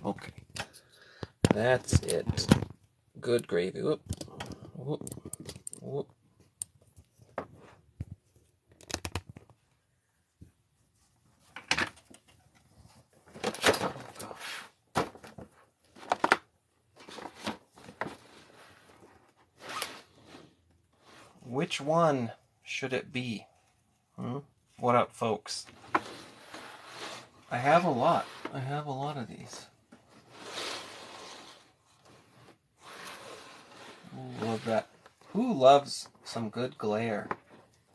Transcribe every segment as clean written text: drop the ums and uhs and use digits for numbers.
Okay. That's it. Good gravy. Whoop. Whoop. Whoop. Oh, gosh. Which one should it be? What up, folks? I have a lot. I have a lot of these. Ooh, love that. Who loves some good glare?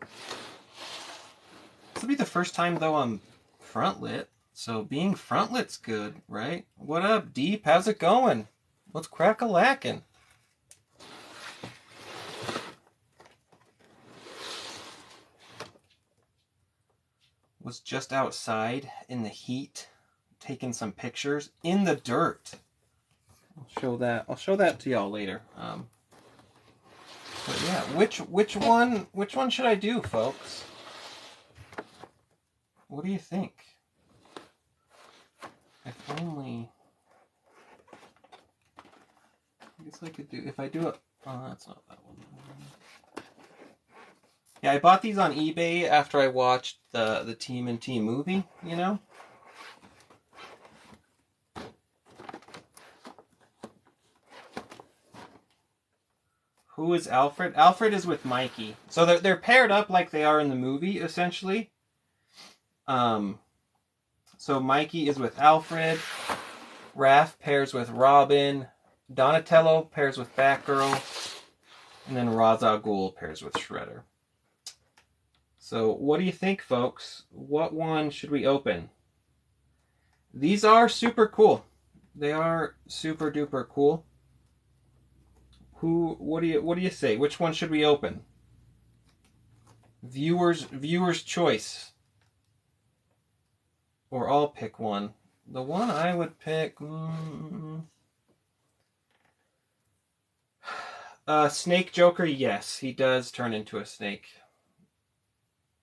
This will be the first time, though, I'm front lit. So being front lit's good, right? What up, Deep? How's it going? What's crack-a-lackin'? Was just outside in the heat, taking some pictures in the dirt. I'll show that to y'all later. But yeah, which one should I do, folks? What do you think? If only. I guess I could do if I do it. Oh, that's not that one. Yeah, I bought these on eBay after I watched the TMNT movie. You know. Who is Alfred? Alfred is with Mikey. So they're paired up like they are in the movie, essentially. So Mikey is with Alfred. Raph pairs with Robin. Donatello pairs with Batgirl. And then Ra's al Ghul pairs with Shredder. So what do you think, folks? What one should we open? These are super cool. They are super duper cool. What do you say? Which one should we open? Viewers choice. Or I'll pick one. The one I would pick Snake Joker, yes, he does turn into a snake.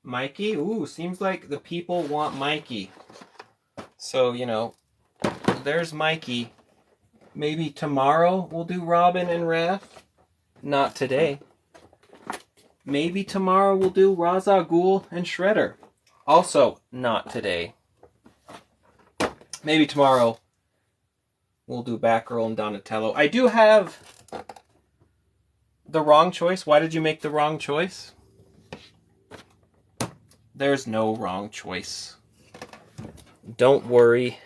Mikey, ooh, seems like the people want Mikey. So, you know, there's Mikey. Maybe tomorrow we'll do Robin and Raph. Not today. Maybe tomorrow we'll do Ra's al Ghul and Shredder. Also, not today. Maybe tomorrow we'll do Batgirl and Donatello. I do have the wrong choice. Why did you make the wrong choice? There's no wrong choice. Don't worry.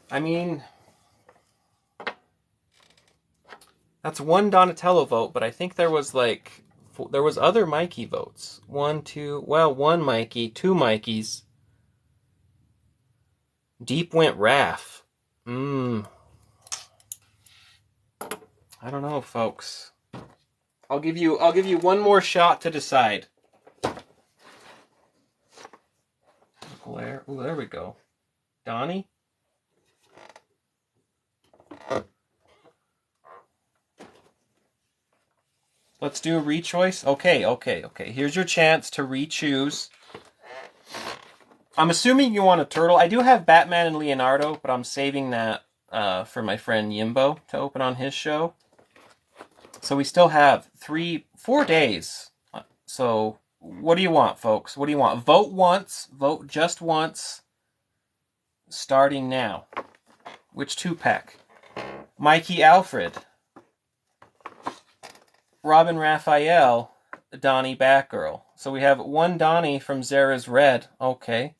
I mean, that's one Donatello vote, but I think there was other Mikey votes. One Mikey, two Mikeys. Deep went Raph. I don't know, folks. I'll give you one more shot to decide. Glare. Ooh, there we go. Donnie? Let's do a re-choice. Okay. Here's your chance to re-choose. I'm assuming you want a turtle. I do have Batman and Leonardo, but I'm saving that for my friend Yimbo to open on his show. So we still have 4 days. So what do you want, folks? What do you want? Vote once. Vote just once. Starting now. Which 2-pack? Mikey Alfred. Robin Raphael. Donnie Batgirl. So we have one Donnie from Zara's Red. Okay.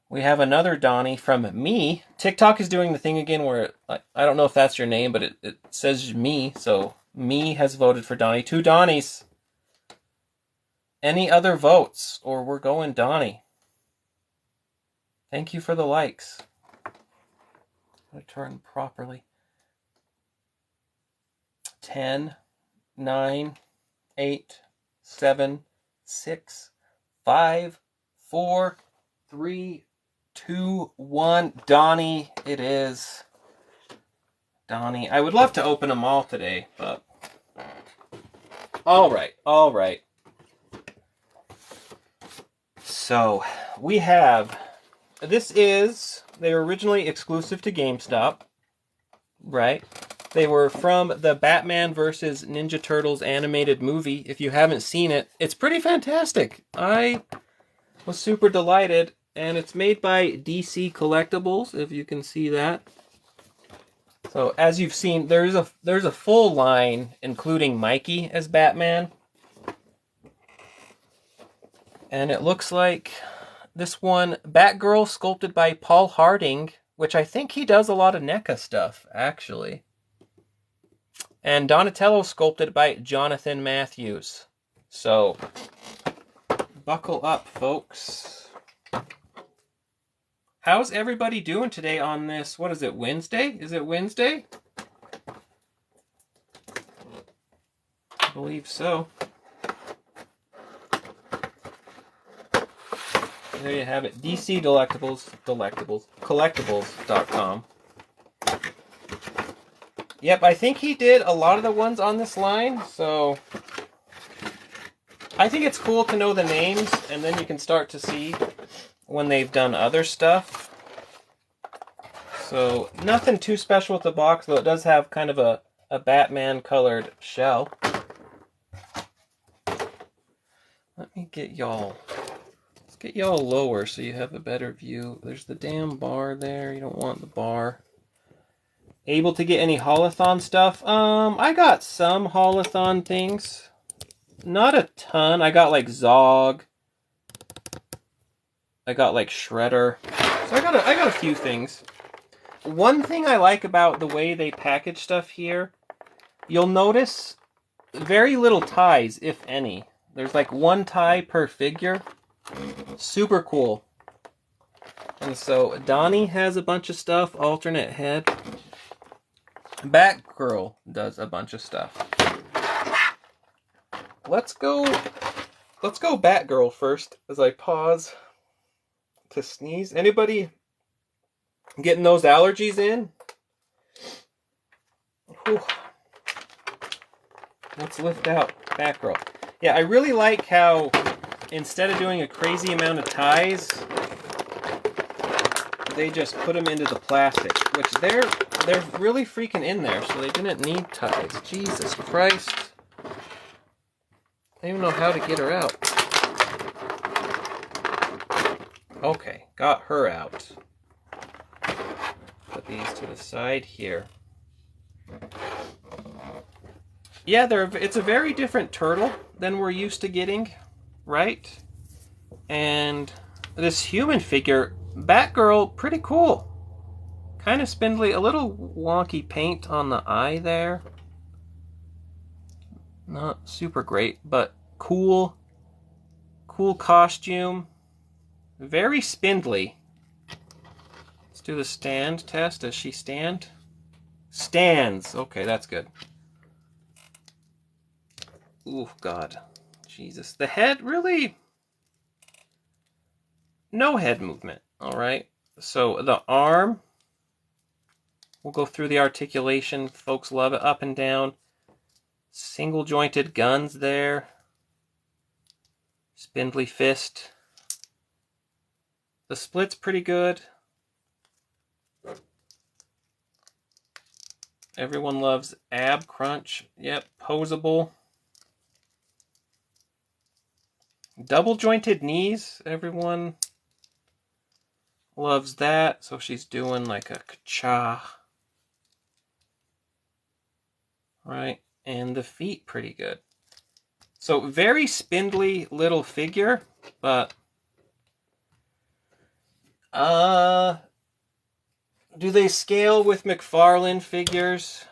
We have another Donnie from me. TikTok is doing the thing again where, I don't know if that's your name, but it says me. So me has voted for Donnie. 2 Donnies. Any other votes? Or we're going Donnie. Thank you for the likes. I'm going to turn properly. 10, 9, 8, 7, 6, 5, 4, 3, 2, 1. Donnie, it is. Donnie. I would love to open them all today, but... All right. So, we have they were originally exclusive to GameStop, right? They were from the Batman versus Ninja Turtles animated movie. If you haven't seen it, it's pretty fantastic. I was super delighted, and it's made by DC Collectibles, if you can see that. So as you've seen, there's a full line including Mikey as Batman. And it looks like this one, Batgirl sculpted by Paul Harding, which I think he does a lot of NECA stuff, actually. And Donatello sculpted by Jonathan Matthews. So, buckle up, folks. How's everybody doing today on this? What is it, Wednesday? Is it Wednesday? I believe so. There you have it. DC Collectibles.com. Yep, I think he did a lot of the ones on this line, so I think it's cool to know the names, and then you can start to see when they've done other stuff. So, nothing too special with the box, though it does have kind of a Batman-colored shell. Let me get y'all... Let's get y'all lower so you have a better view. There's the damn bar there. You don't want the bar. Able to get any Holothon stuff? I got some Holothon things. Not a ton. I got like Zog. I got like Shredder. So I got a few things. One thing I like about the way they package stuff here, you'll notice very little ties, if any. There's like one tie per figure. Super cool. And so Donnie has a bunch of stuff, alternate head. Batgirl does a bunch of stuff. Let's go Batgirl first as I pause to sneeze. Anybody getting those allergies in? Whew. Let's lift out Batgirl. Yeah, I really like how instead of doing a crazy amount of ties, they just put them into the plastic, which they're really freaking in there, so they didn't need ties. Jesus Christ. I don't even know how to get her out. Okay, got her out. Put these to the side here. Yeah, it's a very different turtle than we're used to getting, right? And this human figure, Batgirl, pretty cool. Kind of spindly, a little wonky paint on the eye there. Not super great, but cool. Cool costume. Very spindly. Let's do the stand test. Does she stand? Stands. Okay, that's good. Ooh, God. Jesus. The head, really... No head movement, alright? So, the arm... We'll go through the articulation. Folks love it. Up and down. Single jointed guns there. Spindly fist. The split's pretty good. Everyone loves ab crunch. Yep, posable. Double jointed knees. Everyone loves that. So she's doing like a ka-cha. Right, and the feet pretty good. So very spindly little figure, but do they scale with McFarlane figures?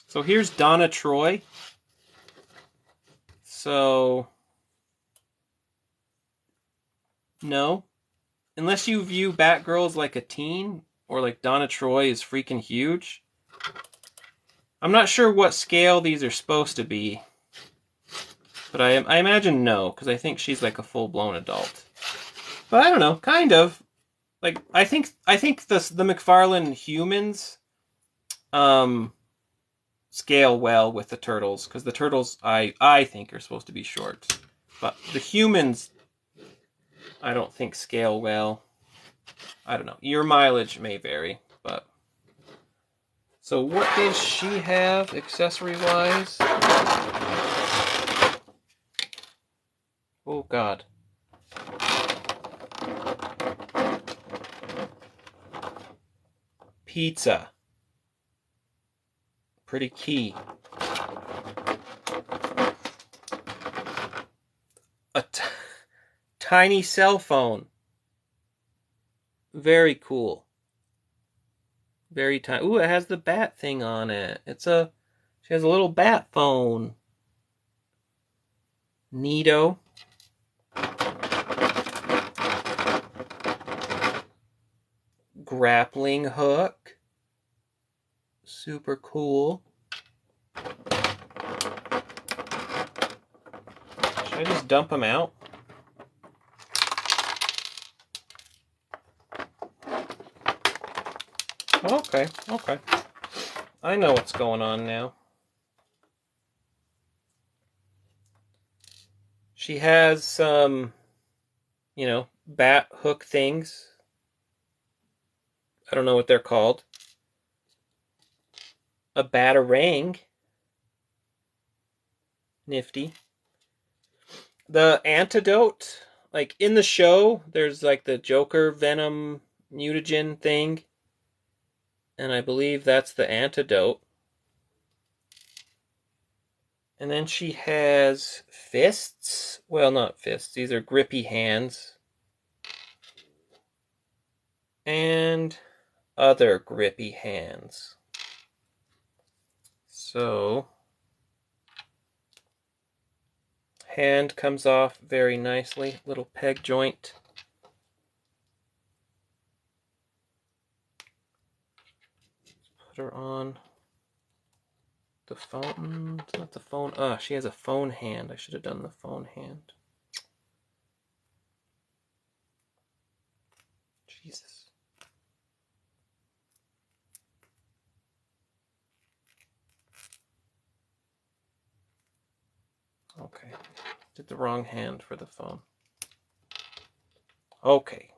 So here's Donna Troy. So no, unless you view Batgirl as like a teen, or like Donna Troy is freaking huge. I'm not sure what scale these are supposed to be, but I imagine no, because I think she's like a full-blown adult. But I don't know, kind of. Like I think the McFarlane humans scale well with the turtles, because the turtles I think are supposed to be short, but the humans I don't think scale well. I don't know. Your mileage may vary, but... So what does she have accessory-wise? Oh, God. Pizza. Pretty key. A tiny cell phone. Very cool. Very tiny. Ooh, it has the bat thing on it. She has a little bat phone. Neato. Grappling hook. Super cool. Should I just dump them out? Okay, okay. I know what's going on now. She has some, bat hook things. I don't know what they're called. A batarang. Nifty. The antidote, like in the show, there's like the Joker Venom mutagen thing. And I believe that's the antidote. And then she has fists. Well, not fists. These are grippy hands. And other grippy hands. So, hand comes off very nicely. Little peg joint. Put her on the phone. It's not the phone. Ah, she has a phone hand. I should have done the phone hand. Jesus. Okay. Did the wrong hand for the phone. Okay.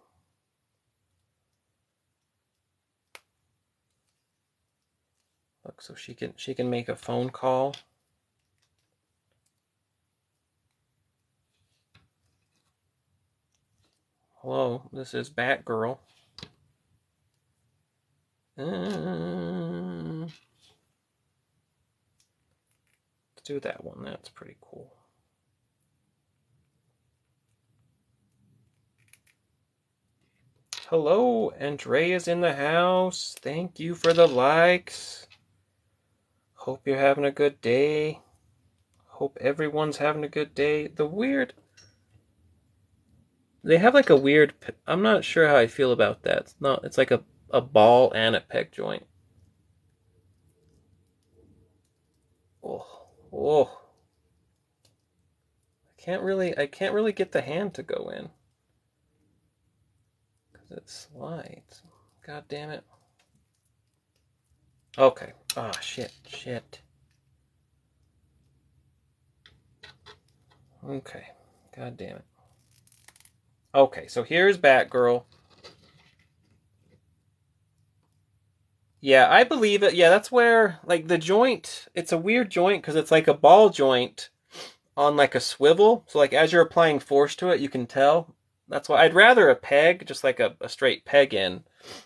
Look, so she can make a phone call. Hello, this is Batgirl. Let's do that one. That's pretty cool. Hello, Andrea's in the house. Thank you for the likes. Hope you're having a good day. Hope everyone's having a good day. They have like a weird, I'm not sure how I feel about that. It's like a ball and a peg joint. Oh. I can't really get the hand to go in. Because it slides. God damn it. Okay. Ah, shit. Okay. God damn it. Okay, so here's Batgirl. Yeah, I believe it. Yeah, that's where, like, the joint, it's a weird joint because it's like a ball joint on, like, a swivel. So, like, as you're applying force to it, you can tell. That's why I'd rather a peg, just like a straight peg in.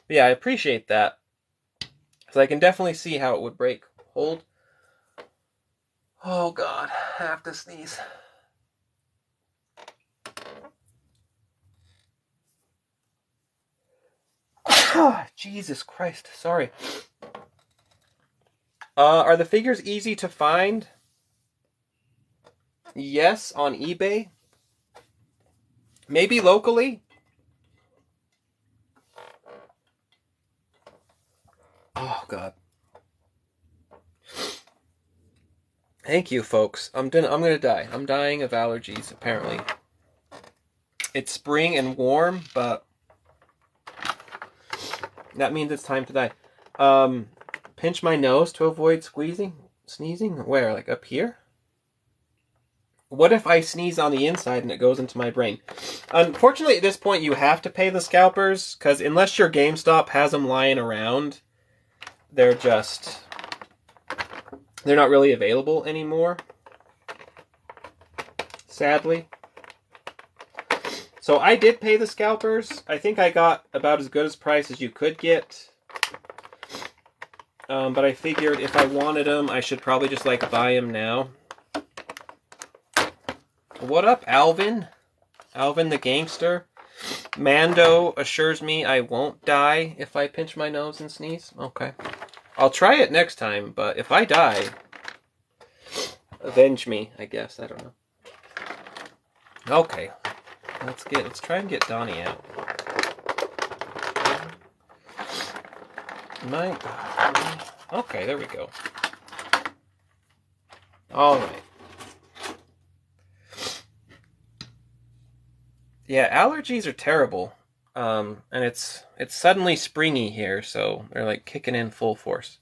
But yeah, I appreciate that. Because I can definitely see how it would break. Hold. Oh, God. I have to sneeze. Jesus Christ. Sorry. Are the figures easy to find? Yes, on eBay. Maybe locally. Oh, God. Thank you, folks. I'm gonna die. I'm dying of allergies, apparently. It's spring and warm, but that means it's time to die. Pinch my nose to avoid sneezing? Where? Like up here? What if I sneeze on the inside and it goes into my brain? Unfortunately, at this point, you have to pay the scalpers, because unless your GameStop has them lying around, they're not really available anymore, sadly. So I did pay the scalpers. I think I got about as good a price as you could get. But I figured if I wanted them, I should probably just like buy them now. What up, Alvin? Alvin the gangster. Mando assures me I won't die if I pinch my nose and sneeze. Okay. I'll try it next time, but if I die, avenge me, I guess. I don't know. Okay. Let's try and get Donnie out. Okay, there we go. All right. Yeah, allergies are terrible. And it's suddenly springy here, so they're like kicking in full force.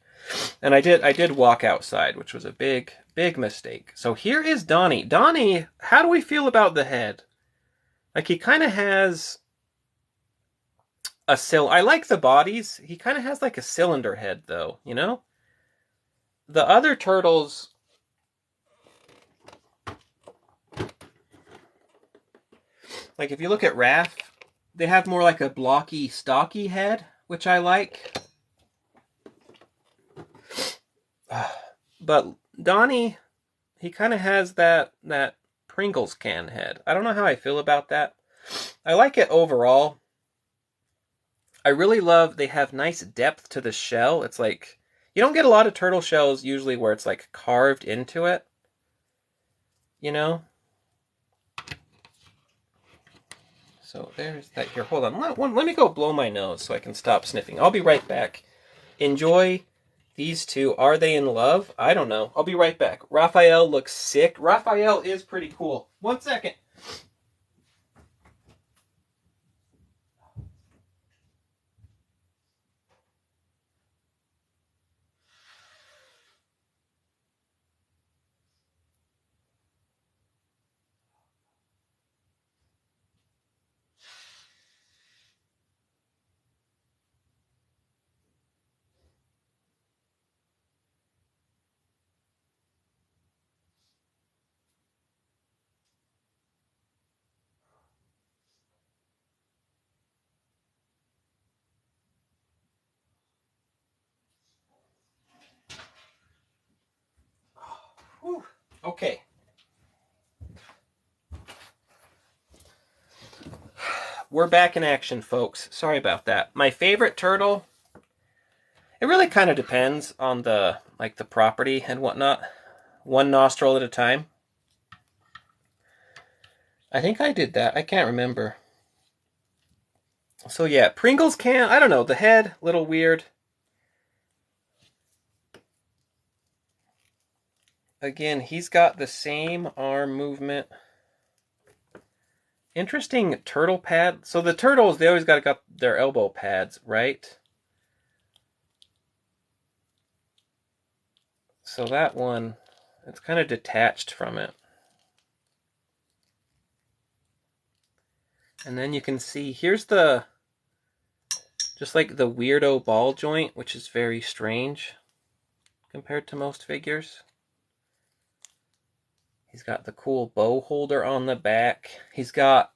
And I did walk outside, which was a big mistake. So here is Donnie. Donnie, how do we feel about the head? Like, he kind of has I like the bodies. He kind of has like a cylinder head, though, you know? The other turtles, like if you look at Raph, they have more like a blocky, stocky head, which I like. But Donnie, he kind of has that Pringles can head. I don't know how I feel about that. I like it overall. I really love they have nice depth to the shell. It's like, you don't get a lot of turtle shells usually where it's like carved into it. You know? So there's that here. Hold on. Let me go blow my nose so I can stop sniffing. I'll be right back. Enjoy these two. Are they in love? I don't know. I'll be right back. Raphael looks sick. Raphael is pretty cool. 1 second. Whew. Okay. We're back in action, folks. Sorry about that. My favorite turtle, it really kind of depends on the property and whatnot. One nostril at a time. I think I did that. I can't remember. So yeah, Pringles can, I don't know, the head, little weird. Again, he's got the same arm movement. Interesting turtle pad. So the turtles, they always got their elbow pads, right? So that one, it's kind of detached from it. And then you can see, here's just like the weirdo ball joint, which is very strange compared to most figures. He's got the cool bow holder on the back. He's got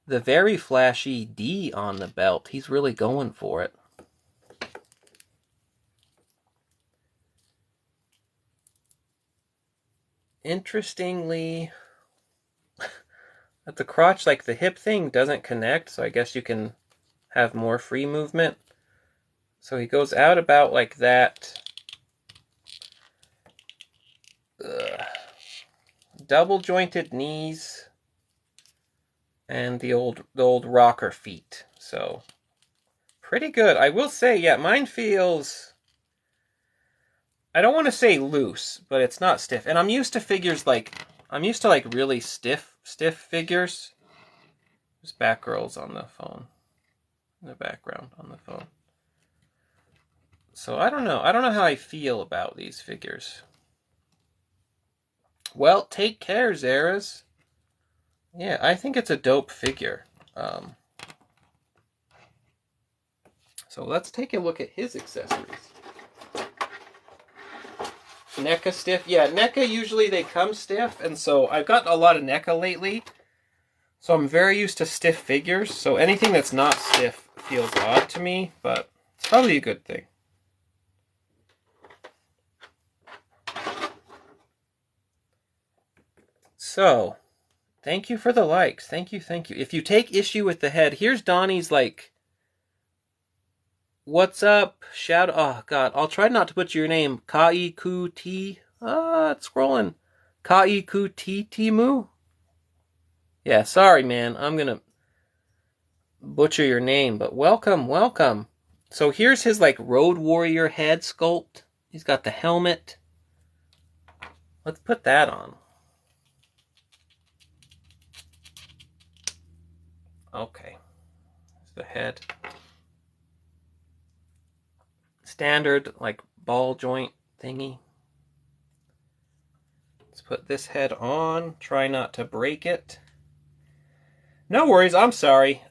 the very flashy D on the belt. He's really going for it. Interestingly, at the crotch, like the hip thing doesn't connect, so I guess you can have more free movement. So he goes out about like that. Double jointed knees and the old rocker feet. So pretty good. I will say, yeah, mine feels, I don't want to say loose, but it's not stiff. And I'm used to figures like really stiff figures. There's Batgirl's on the phone. In the background on the phone. So I don't know. I don't know how I feel about these figures. Well, take care, Zaras. Yeah, I think it's a dope figure. So let's take a look at his accessories. NECA stiff. Yeah, NECA usually they come stiff, and so I've got a lot of NECA lately. So I'm very used to stiff figures, so anything that's not stiff feels odd to me, but it's probably a good thing. So, thank you for the likes. Thank you, thank you. If you take issue with the head, here's Donnie's like, what's up? Shout, oh god, I'll try not to butcher your name. Kai-ku-ti? It's scrolling. Kai-ku-ti-timu? Yeah, sorry man, I'm gonna butcher your name, but welcome, welcome. So here's his like Road Warrior head sculpt. He's got the helmet. Let's put that on. Okay. There's the head. Standard like ball joint thingy. Let's put this head on. Try not to break it. No worries, I'm sorry.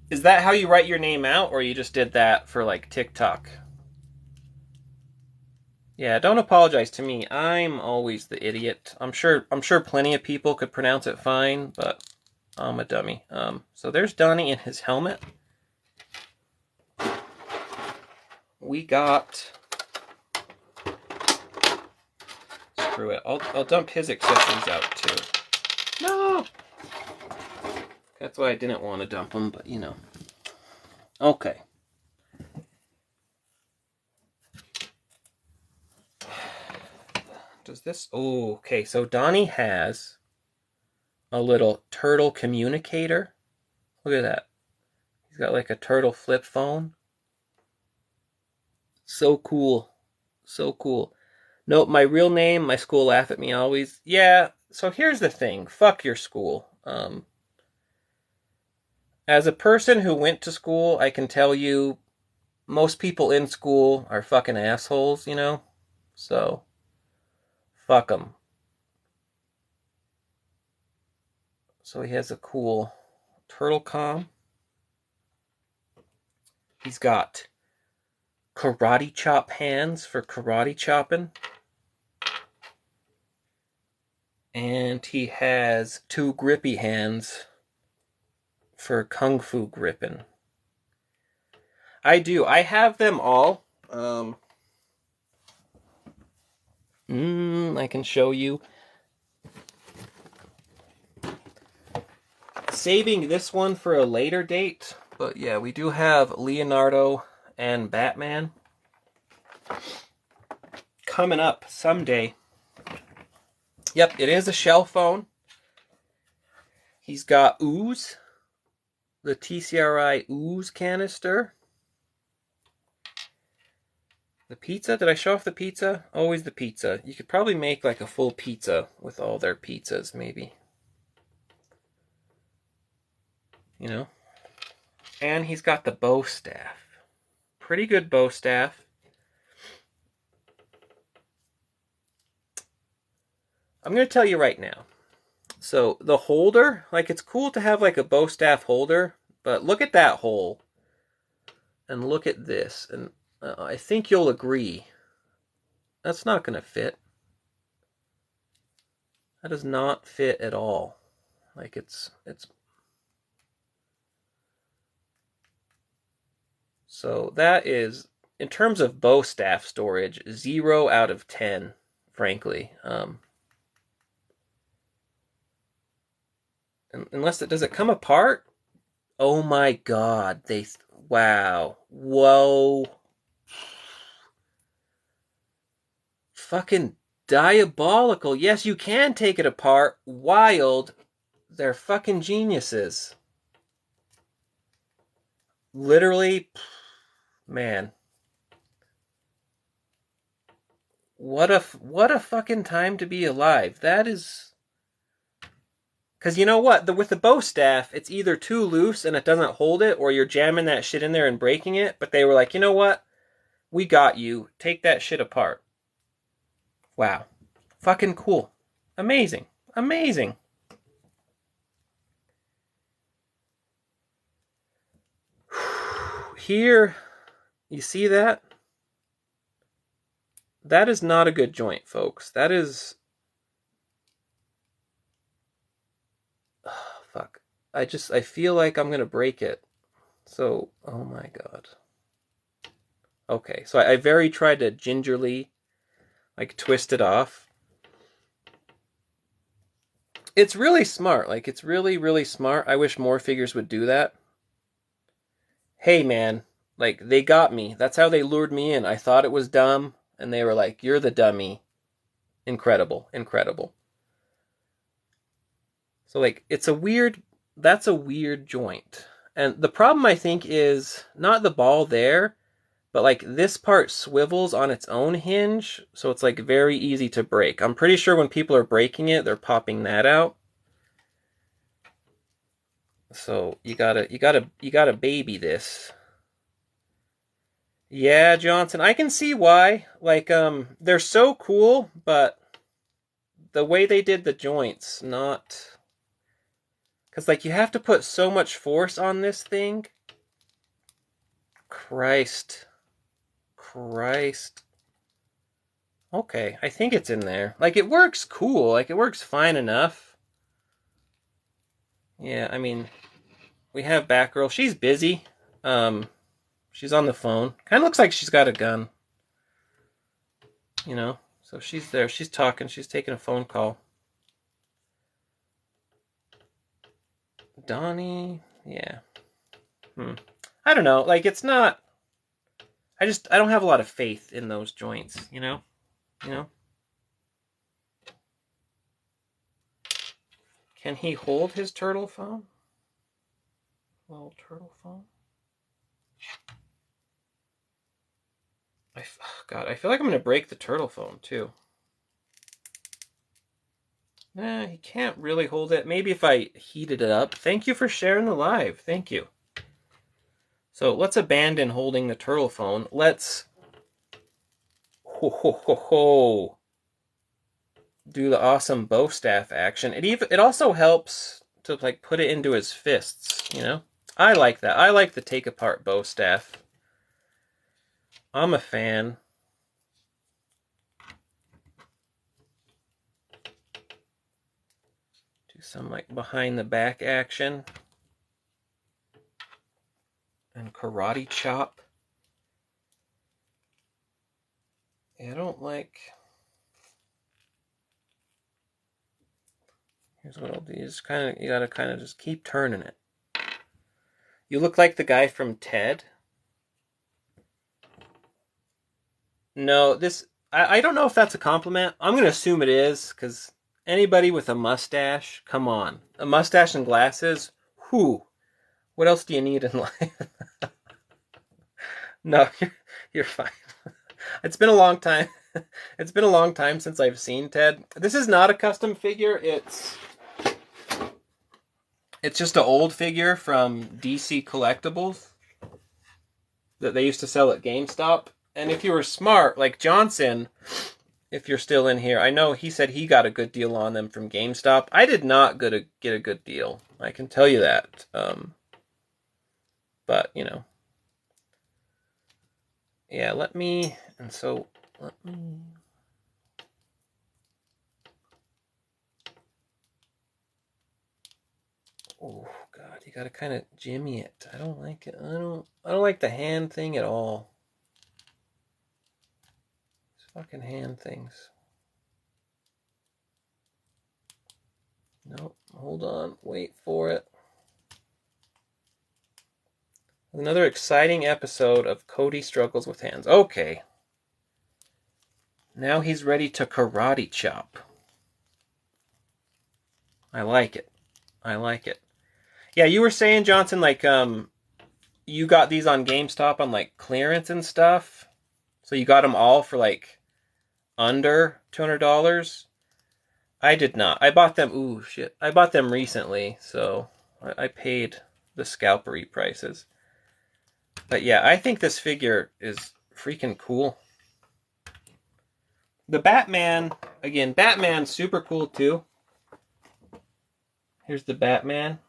Is that how you write your name out, or you just did that for like TikTok? Yeah, don't apologize to me. I'm always the idiot. I'm sure plenty of people could pronounce it fine, but I'm a dummy. So there's Donnie in his helmet. We got... Screw it. I'll dump his accessories out too. No! That's why I didn't want to dump them, but you know. Okay. Does this... Oh, okay. So Donnie has a little turtle communicator. Look at that. He's got like a turtle flip phone. So cool. So cool. Nope, my real name, my school laugh at me always. Yeah, so here's the thing. Fuck your school. As a person who went to school, I can tell you most people in school are fucking assholes, you know? So, fuck them. So he has a cool turtle comm. He's got karate chop hands for karate chopping. And he has 2 grippy hands for kung fu gripping. I do. I have them all. I can show you. Saving this one for a later date. But yeah, we do have Leonardo and Batman coming up someday. Yep, it is a shell phone. He's got ooze. The TCRI ooze canister. The pizza, did I show off the pizza? Always the pizza. You could probably make like a full pizza with all their pizzas, maybe. You know? And he's got the bow staff. Pretty good bow staff. I'm going to tell you right now. So the holder, like it's cool to have like a bow staff holder, but look at that hole. And look at this. And I think you'll agree. That's not going to fit. That does not fit at all. Like it's... So that is, in terms of bow staff storage, 0 out of 10, frankly. Unless does it come apart? Oh my god, wow. Whoa. Fucking diabolical. Yes, you can take it apart. Wild. They're fucking geniuses. Literally, man. What a fucking time to be alive. That is... Because you know what? With the bow staff, it's either too loose and it doesn't hold it, or you're jamming that shit in there and breaking it. But they were like, you know what? We got you. Take that shit apart. Wow. Fucking cool. Amazing. Amazing. Here, you see that? That is not a good joint, folks. That is... Oh, fuck. I feel like I'm gonna break it. So, oh my god. Okay, so I very tried to gingerly, like, twist it off. It's really smart. Like, it's really, really smart. I wish more figures would do that. Hey, man. Like, they got me. That's how they lured me in. I thought it was dumb, and they were like, you're the dummy. Incredible. Incredible. So, like, it's a weird... That's a weird joint. And the problem, I think, is not the ball there, but, like, this part swivels on its own hinge, so it's, like, very easy to break. I'm pretty sure when people are breaking it, they're popping that out. So you gotta baby this. Yeah, Johnson, I can see why. Like, they're so cool, but the way they did the joints, not... Because, like, you have to put so much force on this thing. Christ. Christ. Okay, I think it's in there. Like, it works cool. Like, it works fine enough. Yeah, I mean, we have Batgirl. She's busy. She's on the phone. Kind of looks like she's got a gun. You know? So she's there. She's talking. She's taking a phone call. Donnie, yeah. I don't know. Like, it's not... I don't have a lot of faith in those joints, you know? You know? Can he hold his turtle phone? Little turtle phone? God, I feel like I'm going to break the turtle phone, too. Nah, he can't really hold it. Maybe if I heated it up. Thank you for sharing the live. Thank you. So let's abandon holding the turtle phone. Let's... Ho, ho, ho, ho. Do the awesome bow staff action. It also helps to, like, put it into his fists, you know? I like that. I like the take apart bow staff. I'm a fan. Do some, like, behind the back action. And karate chop. I don't like... Here's what I'll do. You gotta kind of just keep turning it. You look like the guy from Ted. No, I don't know if that's a compliment. I'm gonna assume it is, because anybody with a mustache, come on. A mustache and glasses, whew. What else do you need in life? No, you're fine. It's been a long time. It's been a long time since I've seen Ted. This is not a custom figure. It's just an old figure from DC Collectibles that they used to sell at GameStop. And if you were smart, like Johnson, if you're still in here, I know he said he got a good deal on them from GameStop. I did not get a good deal. I can tell you that. But, you know. Yeah, let me... Oh God, you gotta kind of jimmy it. I don't like it. I don't like the hand thing at all. These fucking hand things. Nope. Hold on. Wait for it. Another exciting episode of Cody Struggles with Hands. Okay. Now he's ready to karate chop. I like it. I like it. Yeah, you were saying, Johnson, like, you got these on GameStop on, like, clearance and stuff. So you got them all for, like, under $200. I did not. I bought them... Ooh, shit. I bought them recently, so I paid the scalpery prices. But yeah, I think this figure is freaking cool. The Batman, again, Batman's super cool too. Here's the Batman.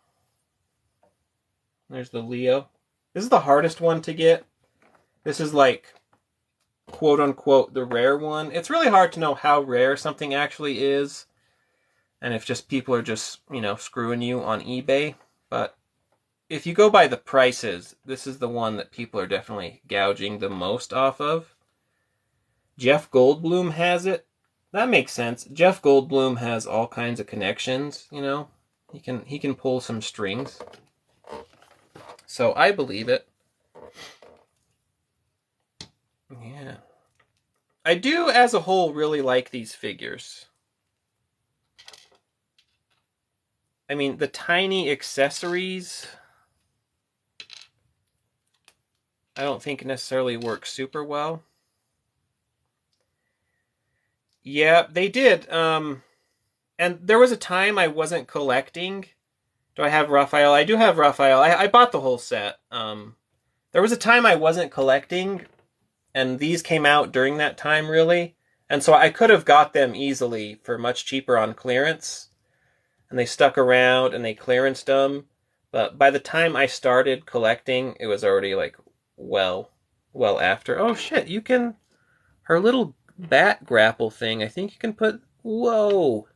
There's the Leo. This is the hardest one to get. This is like, quote unquote, the rare one. It's really hard to know how rare something actually is. And if just people are just, screwing you on eBay. But if you go by the prices, this is the one that people are definitely gouging the most off of. Jeff Goldblum has it. That makes sense. Jeff Goldblum has all kinds of connections, He can pull some strings. So I believe it. Yeah. I do, as a whole, really like these figures. I mean, the tiny accessories, I don't think necessarily work super well. Yeah, they did. And there was a time I wasn't collecting. Do I have Raphael? I do have Raphael. I bought the whole set. There was a time I wasn't collecting, and these came out during that time, really. And so I could have got them easily for much cheaper on clearance. And they stuck around, and they clearanced them. But by the time I started collecting, it was already, like, well after. Oh, shit, you can... Her little bat grapple thing, I think you can put... Whoa!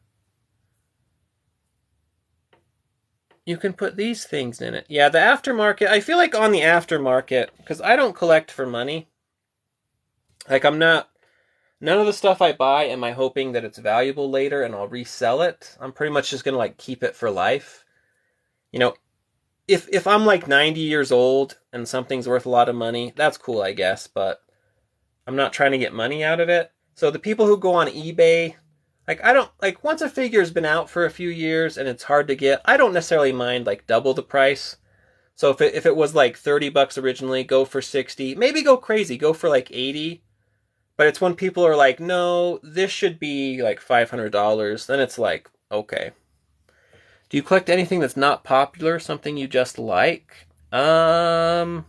You can put these things in it. Yeah, the aftermarket, I feel like on the aftermarket, because I don't collect for money. Like, I'm not... None of the stuff I buy am I hoping that it's valuable later and I'll resell it. I'm pretty much just going to, like, keep it for life. If I'm, like, 90 years old and something's worth a lot of money, that's cool, I guess, but I'm not trying to get money out of it. So the people who go on eBay... Like, I don't, like, once a figure's been out for a few years and it's hard to get, I don't necessarily mind, like, double the price. So if it was, like, $30 originally, go for 60. Maybe go crazy, go for, like, 80. But it's when people are like, no, this should be, like, $500. Then it's like, okay. Do you collect anything that's not popular? Something you just like? No.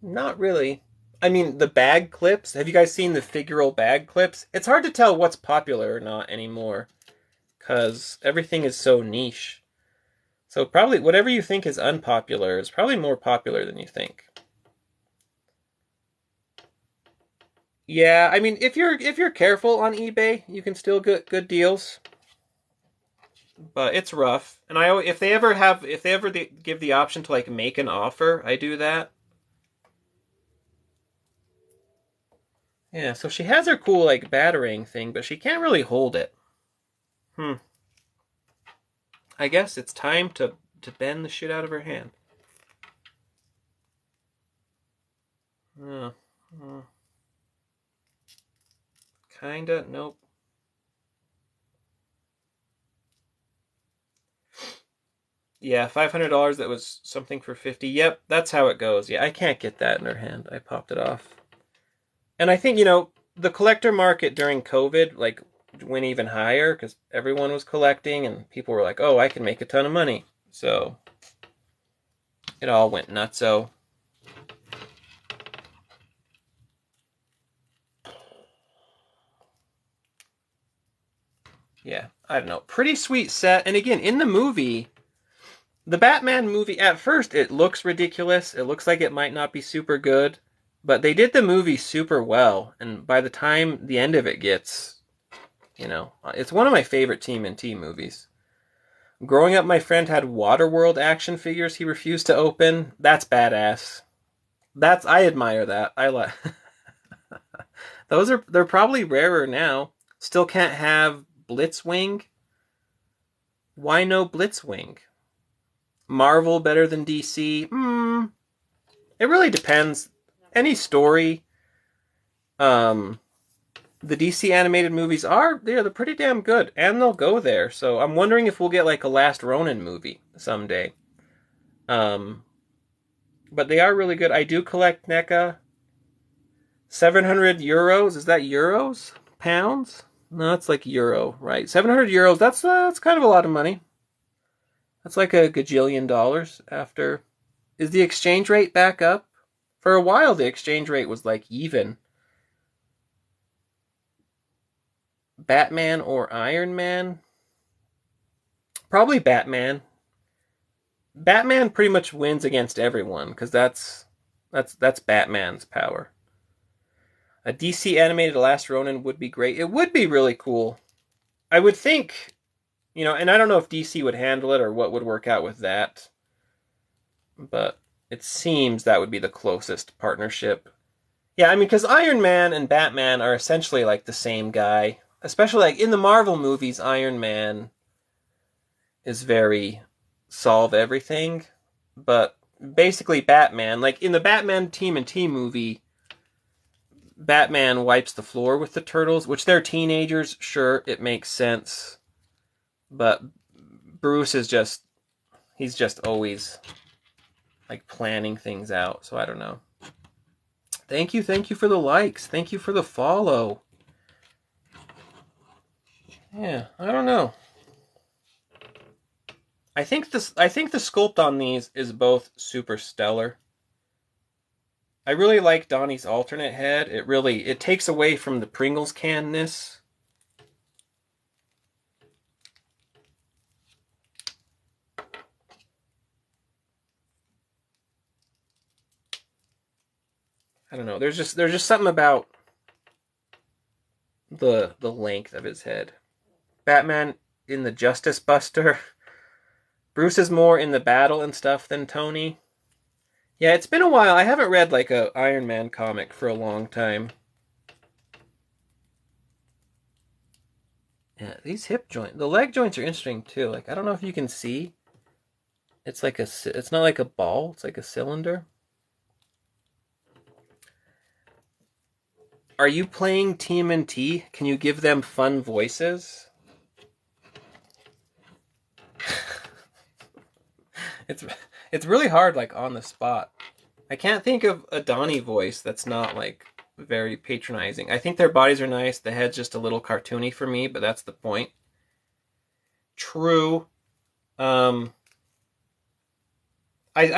Not really. I mean, the bag clips. Have you guys seen the figural bag clips? It's hard to tell what's popular or not anymore, because everything is so niche. So probably whatever you think is unpopular is probably more popular than you think. Yeah, I mean, if you're careful on eBay, you can still get good deals. But it's rough. And if they ever give the option to, like, make an offer, I do that. Yeah, so she has her cool, like, batarang thing, but she can't really hold it. I guess it's time to bend the shit out of her hand. Kinda, nope. Yeah, $500, that was something for 50. Yep, that's how it goes. Yeah, I can't get that in her hand. I popped it off. And I think, the collector market during COVID, like, went even higher because everyone was collecting and people were like, oh, I can make a ton of money. So it all went nutso. Yeah, I don't know. Pretty sweet set. And again, in the movie, the Batman movie, at first, it looks ridiculous. It looks like it might not be super good. But they did the movie super well. And by the time the end of it gets, it's one of my favorite TMNT movies. Growing up, my friend had Waterworld action figures he refused to open. That's badass. I admire that. I like they're probably rarer now. Still can't have Blitzwing. Why no Blitzwing? Marvel better than DC? It really depends. Any story. The DC animated movies they're pretty damn good, and they'll go there. So I'm wondering if we'll get, like, a Last Ronin movie someday. But they are really good. I do collect NECA. 700 euros. Is that euros? Pounds? No, it's like euro, right? 700 euros. That's kind of a lot of money. That's like a gajillion dollars after. Is the exchange rate back up? For a while, the exchange rate was like even. Batman or Iron Man? Probably Batman. Batman pretty much wins against everyone because that's Batman's power. A DC animated Last Ronin would be great. It would be really cool. I would think, and I don't know if DC would handle it or what would work out with that, but it seems that would be the closest partnership. Yeah, I mean, because Iron Man and Batman are essentially like the same guy. Especially like in the Marvel movies, Iron Man is very solve everything, but basically Batman, like in the Batman TMNT movie, Batman wipes the floor with the turtles, which they're teenagers, sure, it makes sense. But Bruce is he's just always like planning things out, so I don't know. Thank you for the likes. Thank you for the follow. Yeah, I don't know. I think the sculpt on these is both super stellar. I really like Donnie's alternate head. It takes away from the Pringles canness. I don't know. There's just something about the length of his head. Batman in the Justice Buster. Bruce is more in the battle and stuff than Tony. Yeah, it's been a while. I haven't read like a Iron Man comic for a long time. Yeah, these hip joints, the leg joints are interesting too. Like I don't know if you can see. It's not like a ball. It's like a cylinder. Are you playing TMNT? Can you give them fun voices? it's really hard, like on the spot. I can't think of a Donnie voice that's not like very patronizing. I think their bodies are nice. The head's just a little cartoony for me, but that's the point. True. I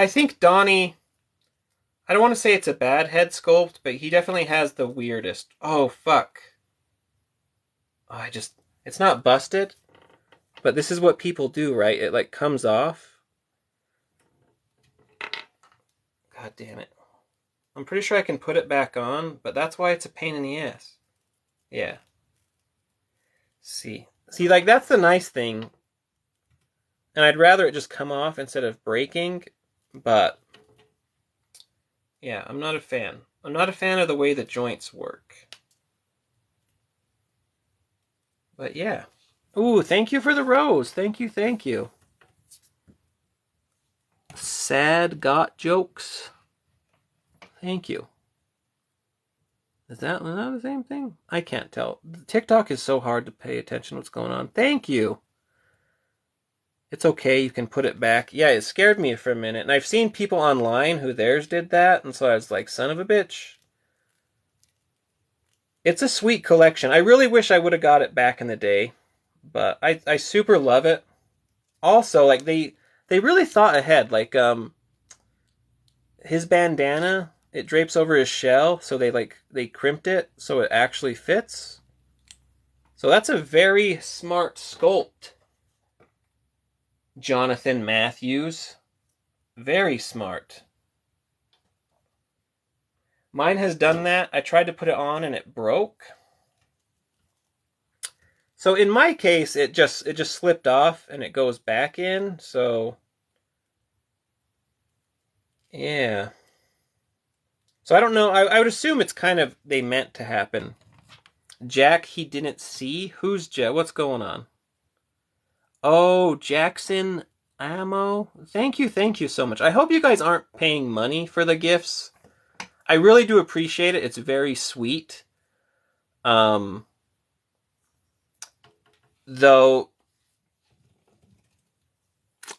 think Donnie. I don't want to say it's a bad head sculpt, but he definitely has the weirdest. Oh fuck. Oh, it's not busted, but this is what people do, right? It like comes off. God damn it. I'm pretty sure I can put it back on, but that's why it's a pain in the ass. Yeah. See, like that's the nice thing. And I'd rather it just come off instead of breaking, but yeah, I'm not a fan. I'm not a fan of the way the joints work. But yeah. Ooh, thank you for the rose. Thank you. Sad got jokes. Thank you. Is that the same thing? I can't tell. TikTok is so hard to pay attention to what's going on. Thank you. It's okay, you can put it back. Yeah, it scared me for a minute. And I've seen people online who theirs did that, and so I was like, son of a bitch. It's a sweet collection. I really wish I would have got it back in the day, but I super love it. Also, like they really thought ahead. Like his bandana, it drapes over his shell, so they crimped it so it actually fits. So that's a very smart sculpt. Jonathan Matthews. Very smart. Mine has done that. I tried to put it on and it broke. So in my case, it just slipped off and it goes back in. So yeah. So I don't know. I would assume it's kind of they meant to happen. Jack, he didn't see. Who's Jack? What's going on? Oh, Jackson Ammo. Thank you so much. I hope you guys aren't paying money for the gifts. I really do appreciate it. It's very sweet. Though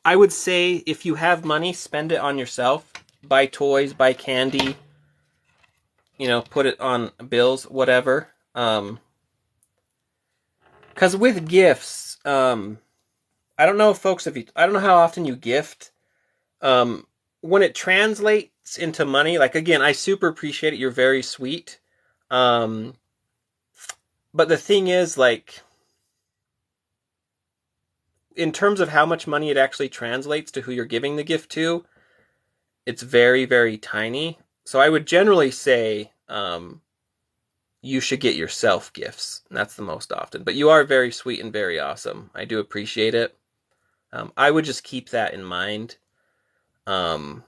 I would say if you have money, spend it on yourself. Buy toys, buy candy. Put it on bills, whatever. Because with gifts, I don't know, folks, I don't know how often you gift. When it translates into money, like again, I super appreciate it. You're very sweet. Um, but the thing is, like, in terms of how much money it actually translates to who you're giving the gift to, it's very, very tiny. So I would generally say you should get yourself gifts. And that's the most often. But you are very sweet and very awesome. I do appreciate it. I would just keep that in mind. Um,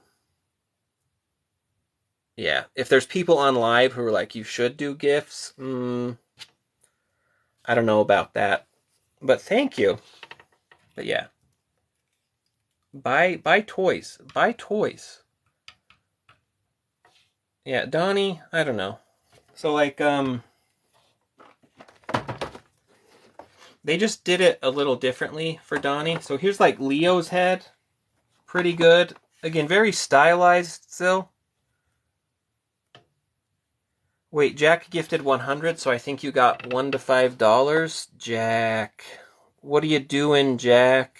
yeah, if there's people on live who are like, you should do gifts, I don't know about that. But thank you. But yeah. Buy toys. Buy toys. Yeah, Donnie, I don't know. So like they just did it a little differently for Donnie. So here's like Leo's head. Pretty good. Again, very stylized still. Wait, Jack gifted 100, so I think you got $1 to $5. Jack. What are you doing, Jack?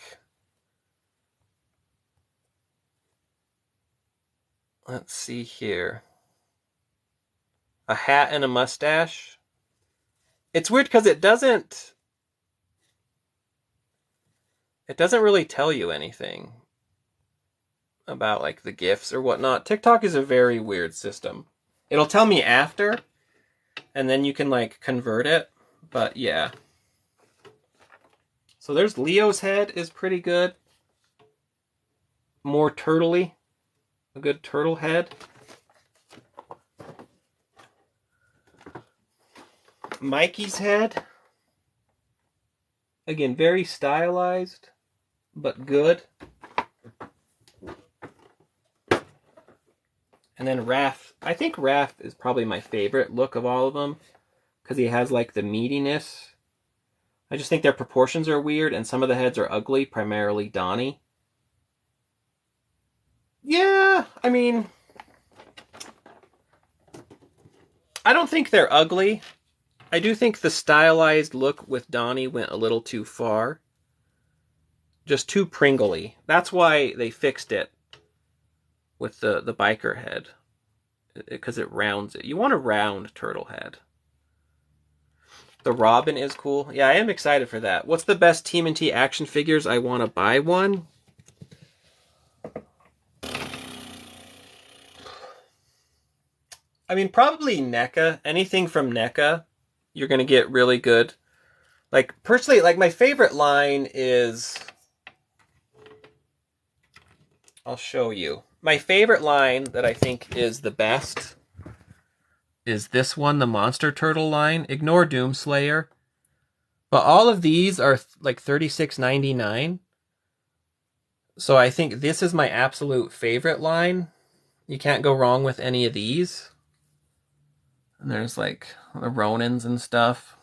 Let's see here. A hat and a mustache. It's weird because it doesn't really tell you anything about like the gifts or whatnot. TikTok is a very weird system. It'll tell me after, and then you can like convert it. But yeah. So there's Leo's head is pretty good. More turtley. A good turtle head. Mikey's head. Again, very stylized, but good. And then Raph. I think Raph is probably my favorite look of all of them because he has like the meatiness. I just think their proportions are weird and some of the heads are ugly, primarily Donnie. Yeah, I mean, I don't think they're ugly. I do think the stylized look with Donnie went a little too far. Just too Pringly. That's why they fixed it with the biker head. Because it rounds it. You want a round turtle head. The Robin is cool. Yeah, I am excited for that. What's the best TMNT action figures? I want to buy one. I mean, probably NECA. Anything from NECA, you're going to get really good. Like, personally, like, my favorite line is... I'll show you. My favorite line that I think is the best is this one, the Monster Turtle line. Ignore Doomslayer. But all of these are like $36.99. So I think this is my absolute favorite line. You can't go wrong with any of these. And there's like the Ronins and stuff.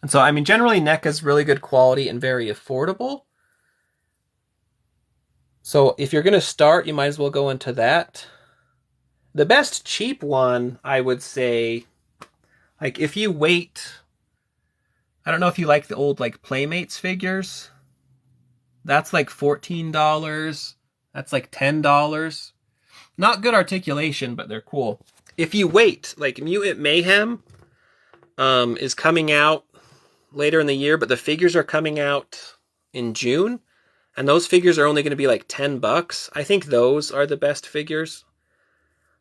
And so, I mean, generally NECA is really good quality and very affordable. So if you're going to start, you might as well go into that. The best cheap one, I would say, like if you wait, I don't know if you like the old like Playmates figures. That's like $14. That's like $10. Not good articulation, but they're cool. If you wait, like Mutant Mayhem is coming out later in the year, but the figures are coming out in June. And those figures are only going to be like $10. I think those are the best figures.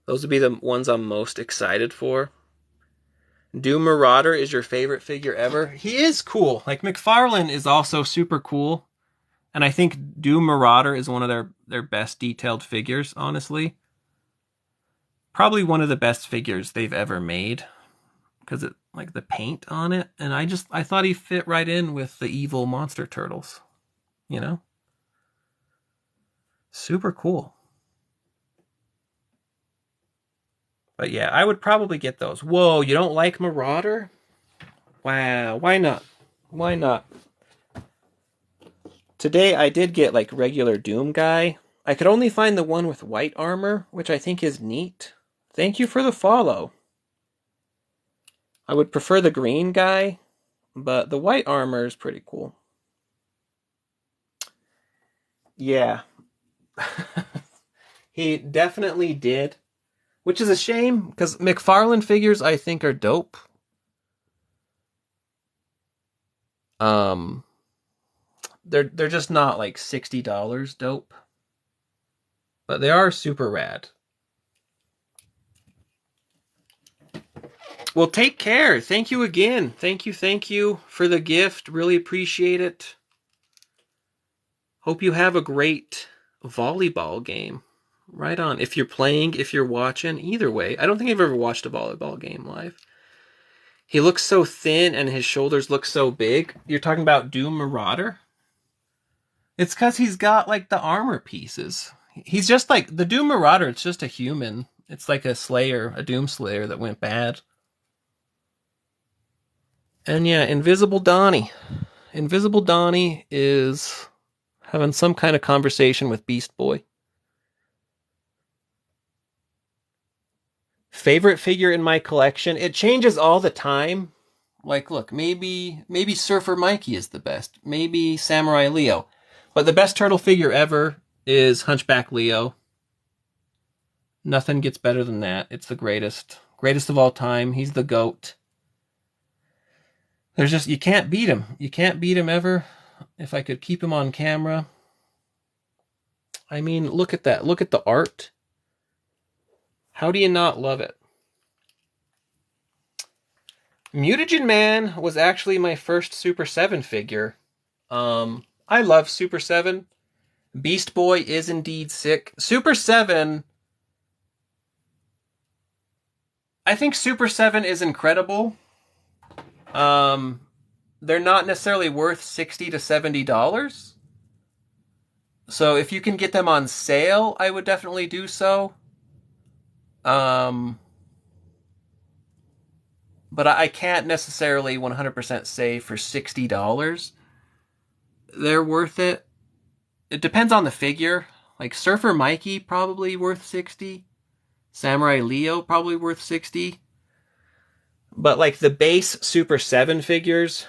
Those would be the ones I'm most excited for. Doom Marauder is your favorite figure ever. He is cool. Like McFarlane is also super cool. And I think Doom Marauder is one of their best detailed figures, honestly. Probably one of the best figures they've ever made. Because it like the paint on it. And I thought he fit right in with the evil monster turtles. You know? Super cool. But yeah, I would probably get those. Whoa, you don't like Marauder? Wow, why not? Why not? Today I did get like regular Doom guy. I could only find the one with white armor, which I think is neat. Thank you for the follow. I would prefer the green guy, but the white armor is pretty cool. Yeah. He definitely did. Which is a shame, because McFarlane figures I think are dope. Um they're just not like $60 dope. But they are super rad. Well, take care. Thank you again. Thank you for the gift. Really appreciate it. Hope you have a great volleyball game. Right on. If you're playing, if you're watching, either way. I don't think I've ever watched a volleyball game live. He looks so thin and his shoulders look so big. You're talking about Doom Marauder? It's because he's got like the armor pieces. He's just like the Doom Marauder, it's just a human. It's like a Slayer, a Doom Slayer that went bad. And yeah, Invisible Donnie. Invisible Donnie is having some kind of conversation with Beast Boy. Favorite figure in my collection? It changes all the time. Like, look, maybe Surfer Mikey is the best. Maybe Samurai Leo. But the best turtle figure ever is Hunchback Leo. Nothing gets better than that. It's the greatest. Greatest of all time. He's the GOAT. There's just, you can't beat him. You can't beat him ever. If I could keep him on camera. I mean, look at that. Look at the art. How do you not love it? Mutagen Man was actually my first Super 7 figure. I love Super 7. Beast Boy is indeed sick. Super 7... I think Super 7 is incredible. They're not necessarily worth $60 to $70. So if you can get them on sale, I would definitely do so. But I can't necessarily 100% say for $60 they're worth it. It depends on the figure. Like Surfer Mikey probably worth 60. Samurai Leo probably worth 60. But like the base Super 7 figures,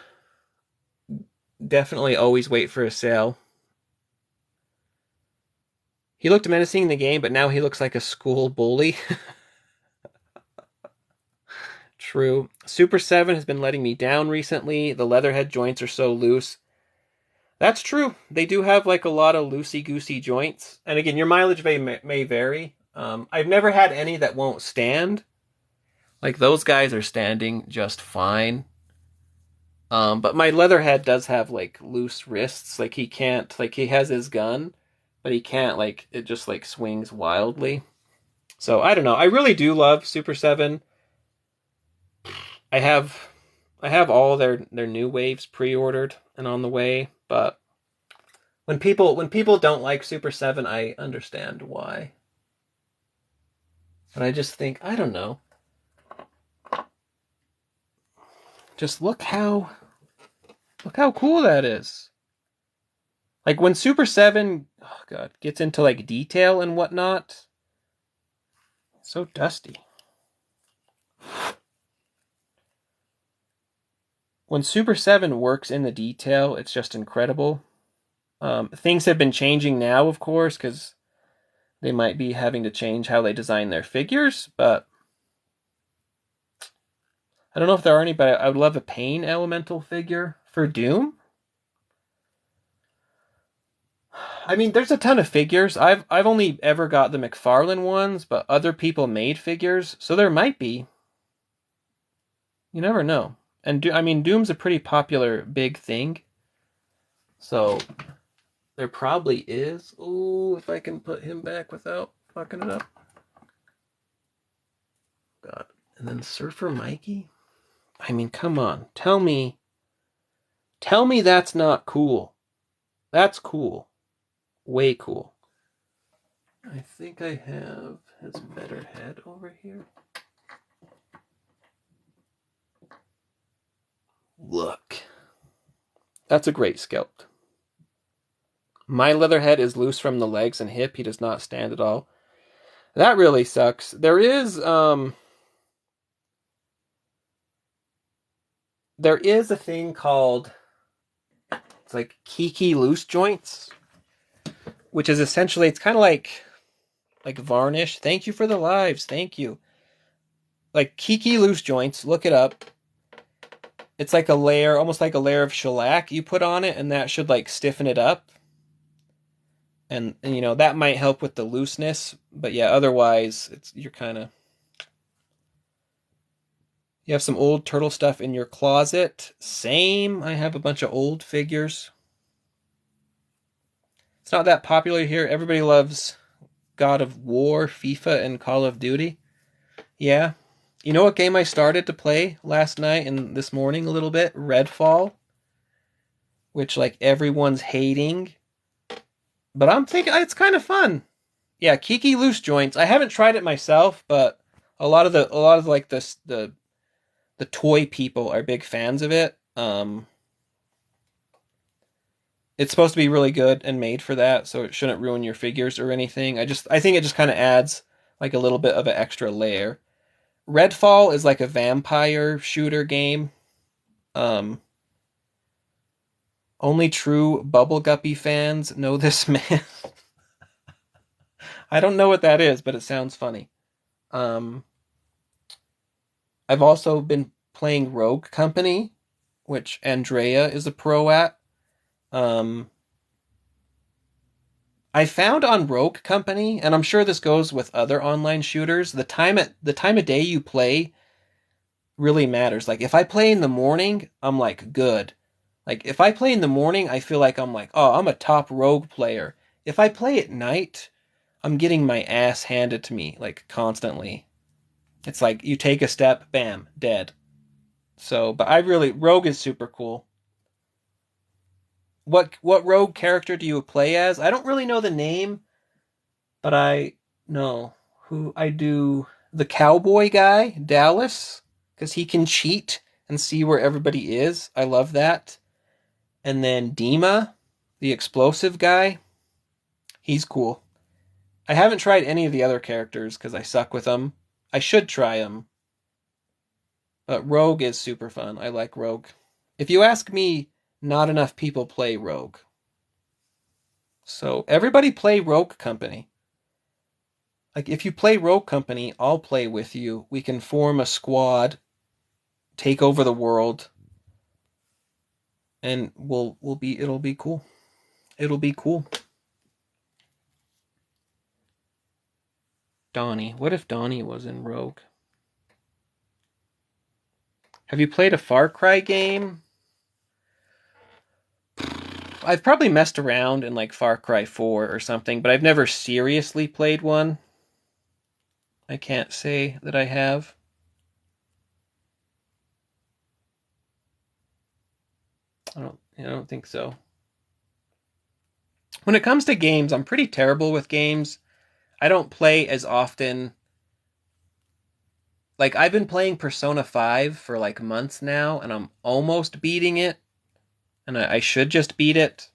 definitely always wait for a sale. He looked menacing in the game, but now he looks like a school bully. True. Super 7 has been letting me down recently. The leatherhead joints are so loose. That's true. They do have like a lot of loosey-goosey joints. And again, your mileage may vary. I've never had any that won't stand. Like those guys are standing just fine. But my leatherhead does have like loose wrists. Like he can't, like he has his gun, but he can't, like it just like swings wildly. So I don't know. I really do love Super 7. I have all their new waves pre-ordered and on the way, but when people don't like Super 7, I understand why. But I just think, I don't know. Just look how cool that is. Like when Super 7, oh god, gets into like detail and whatnot, so dusty. When Super 7 works in the detail, it's just incredible. Things have been changing now, of course, because they might be having to change how they design their figures, but I don't know if there are any, but I would love a Pain Elemental figure for Doom. I mean, there's a ton of figures. I've only ever got the McFarlane ones, but other people made figures, so there might be. You never know. And I mean, Doom's a pretty popular big thing, so there probably is. Oh, if I can put him back without fucking it up. God. And then Surfer Mikey? I mean, come on. Tell me that's not cool. That's cool. Way cool. I think I have his better head over here. Look. That's a great sculpt. My leatherhead is loose from the legs and hip. He does not stand at all. That really sucks. There is a thing called, it's like Kiki loose joints, which is essentially, it's kind of like varnish. Thank you for the lives. Thank you. Like Kiki loose joints. Look it up. It's like a layer, almost like a layer of shellac you put on it, and that should like stiffen it up. And you know, that might help with the looseness, but yeah, otherwise you're kind of, you have some old turtle stuff in your closet. Same. I have a bunch of old figures. It's not that popular here. Everybody loves God of War, FIFA, and Call of Duty. Yeah. You know what game I started to play last night and this morning a little bit? Redfall. Which like everyone's hating. But I'm thinking it's kind of fun. Yeah, Kiki loose joints. I haven't tried it myself, but a lot of like the toy people are big fans of it. It's supposed to be really good and made for that, so it shouldn't ruin your figures or anything. I think it just kind of adds like a little bit of an extra layer. Redfall is like a vampire shooter game. Only true Bubble Guppy fans know this man. I don't know what that is, but it sounds funny. I've also been playing Rogue Company, which Andrea is a pro at. I found on Rogue Company, and I'm sure this goes with other online shooters, the time of day you play really matters. Like if I play in the morning, I'm like good. Like if I play in the morning, I feel like I'm like, oh, I'm a top Rogue player. If I play at night, I'm getting my ass handed to me like constantly. It's like you take a step, bam, dead. So, but Rogue is super cool. What Rogue character do you play as? I don't really know the name, but I know who I do. The cowboy guy, Dallas, because he can cheat and see where everybody is. I love that. And then Dima, the explosive guy, he's cool. I haven't tried any of the other characters because I suck with them. I should try them. But Rogue is super fun. I like Rogue. If you ask me, not enough people play Rogue. So everybody play Rogue Company. Like if you play Rogue Company, I'll play with you. We can form a squad, take over the world, and it'll be cool. It'll be cool. Donnie. What if Donnie was in Rogue? Have you played a Far Cry game? I've probably messed around in like Far Cry 4 or something, but I've never seriously played one. I can't say that I have. I don't think so. When it comes to games, I'm pretty terrible with games. I don't play as often. Like I've been playing Persona 5 for like months now, and I'm almost beating it. And I should just beat it,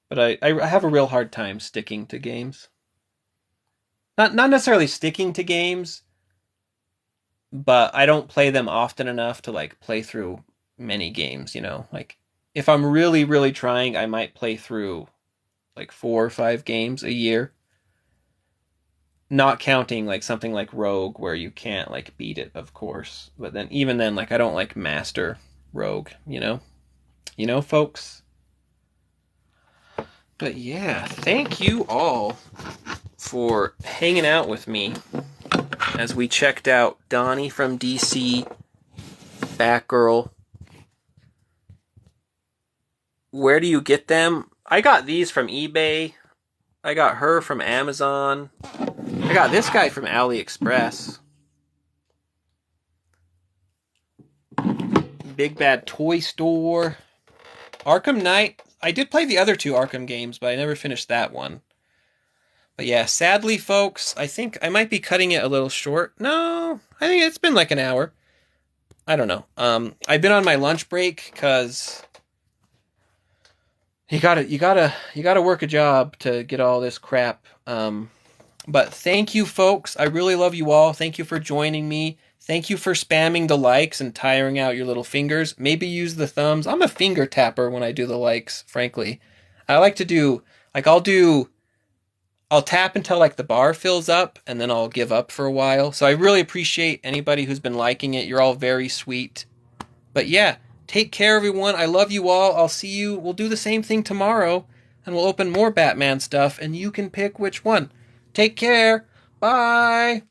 but I have a real hard time sticking to games. Not necessarily sticking to games, but I don't play them often enough to like play through many games, you know? Like if I'm really, really trying, I might play through like 4 or 5 games a year. Not counting like something like Rogue where you can't like beat it, of course. But then even then, like I don't like master Rogue, you know? You know, folks? But yeah, thank you all for hanging out with me as we checked out Donnie from DC, Batgirl. Where do you get them? I got these from eBay. I got her from Amazon. I got this guy from AliExpress. Big Bad Toy Store. Arkham Knight. I did play the other 2 Arkham games, but I never finished that one. But yeah, sadly, folks, I think I might be cutting it a little short. No, I think it's been like an hour. I don't know. I've been on my lunch break because you gotta work a job to get all this crap. But thank you, folks. I really love you all. Thank you for joining me. Thank you for spamming the likes and tiring out your little fingers. Maybe use the thumbs. I'm a finger tapper when I do the likes, frankly. I like to do, like I'll do I'll tap until like the bar fills up, and then I'll give up for a while. So I really appreciate anybody who's been liking it. You're all very sweet. But yeah, take care, everyone. I love you all. I'll see you. We'll do the same thing tomorrow, and we'll open more Batman stuff, and you can pick which one. Take care. Bye.